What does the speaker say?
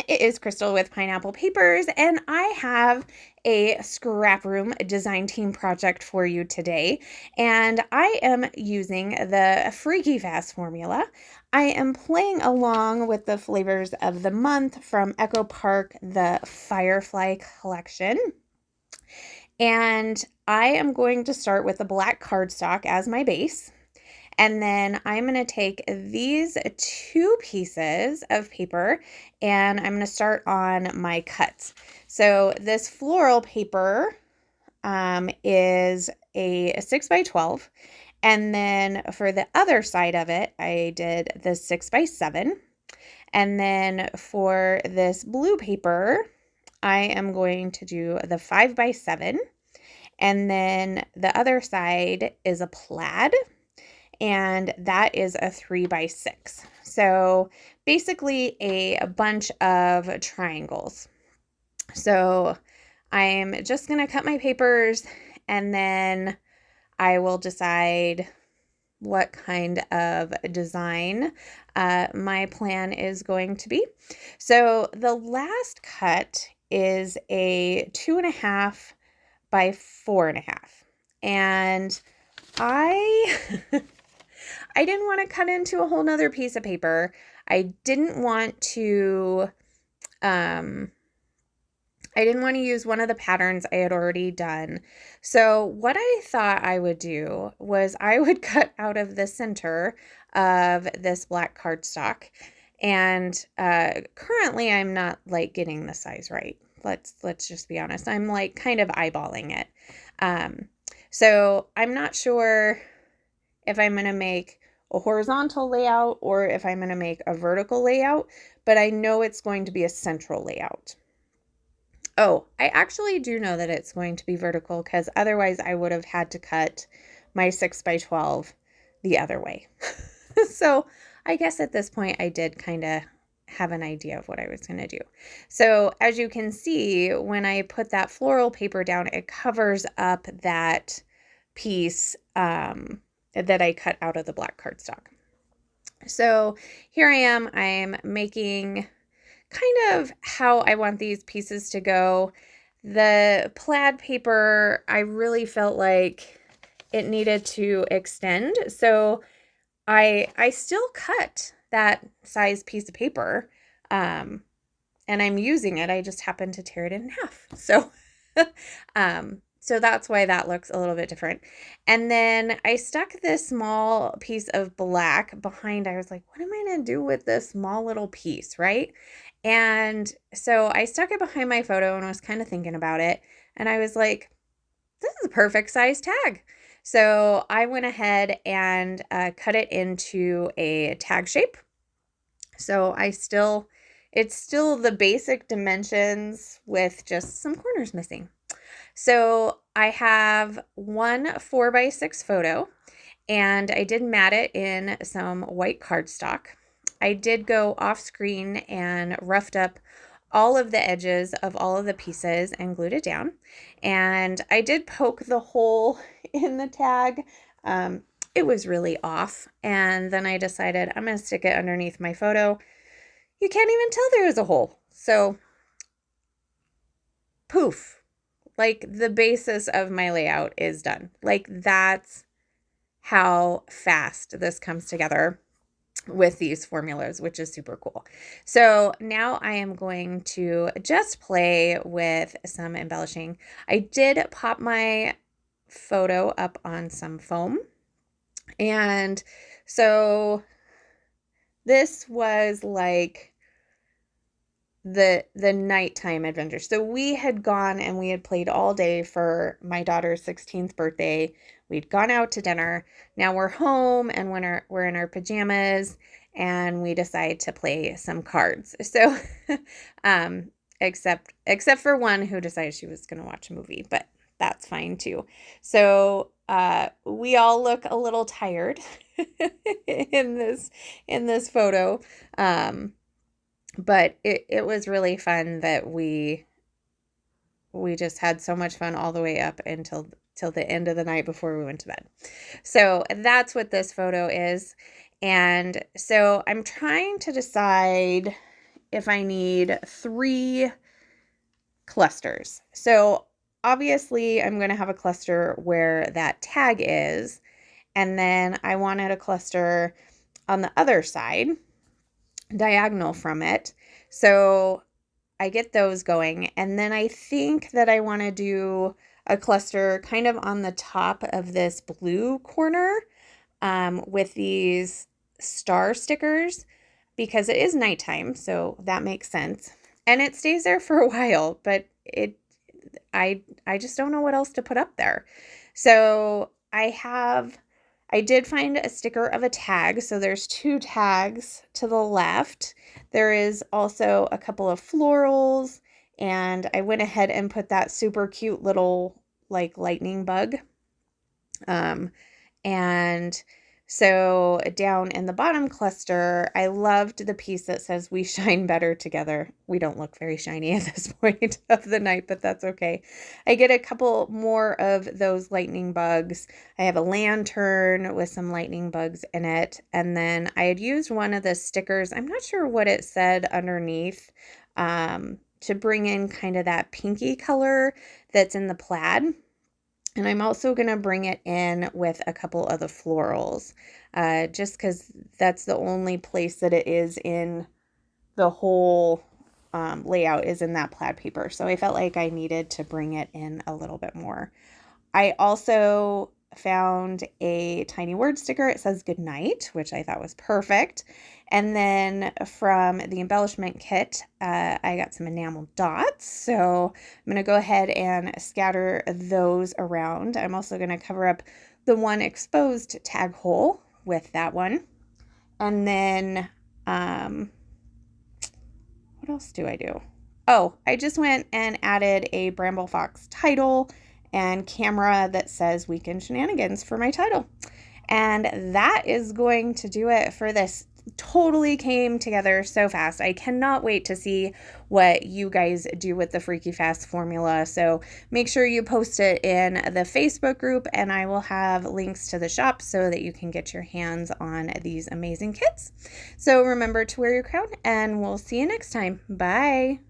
It is Crystal with Pineapple Papers, and I have a scrap room design team project for you today. And I am using the Freaky Fast formula. I am playing along with the flavors of the month from Echo Park, the Firefly collection. And I am going to start with the black cardstock as my base. And then I'm going to take these two pieces of paper and I'm going to start on my cuts. So this floral paper is a 6x12. And then for the other side of it, I did the 6x7. And then for this blue paper, I am going to do the 5x7. And then the other side is a plaid, and that is a 3x6. So basically a bunch of triangles. So I'm just going to cut my papers and then I will decide what kind of design my plan is going to be. So the last cut is a 2.5 by 4.5. And I didn't want to cut into a whole nother piece of paper. I didn't want to use one of the patterns I had already done. So what I thought I would do was I would cut out of the center of this black cardstock. And currently I'm not like getting the size right. Let's just be honest. I'm like kind of eyeballing it. So I'm not sure if I'm going to make a horizontal layout or if I'm going to make a vertical layout, but I know it's going to be a central layout. Oh, I actually do know that it's going to be vertical because otherwise I would have had to cut my 6x12 the other way. So I guess at this point I did kind of have an idea of what I was going to do. So as you can see, when I put that floral paper down, it covers up that piece that I cut out of the black cardstock. So here I am, I'm making kind of how I want these pieces to go. The plaid paper, I really felt like it needed to extend. So I still cut that size piece of paper, and I'm using it. I just happened to tear it in half. So, so that's why that looks a little bit different. And then I stuck this small piece of black behind. I was like, what am I going to do with this small little piece, right? And so I stuck it behind my photo and was kind of thinking about it. And I was like, this is a perfect size tag. So I went ahead and cut it into a tag shape. So it's still the basic dimensions with just some corners missing. So I have one 4x6 photo and I did mat it in some white cardstock. I did go off screen and roughed up all of the edges of all of the pieces and glued it down. And I did poke the hole in the tag. It was really off. And then I decided I'm going to stick it underneath my photo. You can't even tell there is a hole. So poof, like the basis of my layout is done. Like that's how fast this comes together with these formulas, which is super cool. So now I am going to just play with some embellishing. I did pop my photo up on some foam. And so this was like the nighttime adventure. So we had gone and we had played all day for my daughter's 16th birthday. We'd gone out to dinner. Now we're home and we're in our pajamas and we decide to play some cards. So except for one who decided she was going to watch a movie, but that's fine too. So we all look a little tired in this photo. But it was really fun that we just had so much fun all the way up until the end of the night before we went to bed. So that's what this photo is. And so I'm trying to decide if I need 3 clusters. So obviously I'm going to have a cluster where that tag is, and then I wanted a cluster on the other side, diagonal from it. So I get those going, and then I think that I want to do a cluster kind of on the top of this blue corner with these star stickers, because it is nighttime, so that makes sense. And it stays there for a while, but I just don't know what else to put up there. So I did find a sticker of a tag. So there's 2 tags to the left. There is also a couple of florals, and I went ahead and put that super cute little like lightning bug. And so down in the bottom cluster, I loved the piece that says "We shine better together." We don't look very shiny at this point of the night, but that's okay. I get a couple more of those lightning bugs. I have a lantern with some lightning bugs in it. And then I had used one of the stickers. I'm not sure what it said underneath, to bring in kind of that pinky color that's in the plaid. And I'm also going to bring it in with a couple of the florals, just because that's the only place that it is in the whole layout is in that plaid paper. So I felt like I needed to bring it in a little bit more. I also found a tiny word sticker. It says "Good night," which I thought was perfect. And then from the embellishment kit, I got some enamel dots. So I'm going to go ahead and scatter those around. I'm also going to cover up the one exposed tag hole with that one. And then, what else do I do? Oh, I just went and added a Bramble Fox title and camera that says "Weekend Shenanigans" for my title. And that is going to do it for this. Totally came together so fast. I cannot wait to see what you guys do with the Freaky Fast formula. So make sure you post it in the Facebook group, and I will have links to the shop so that you can get your hands on these amazing kits. So remember to wear your crown, and we'll see you next time. Bye.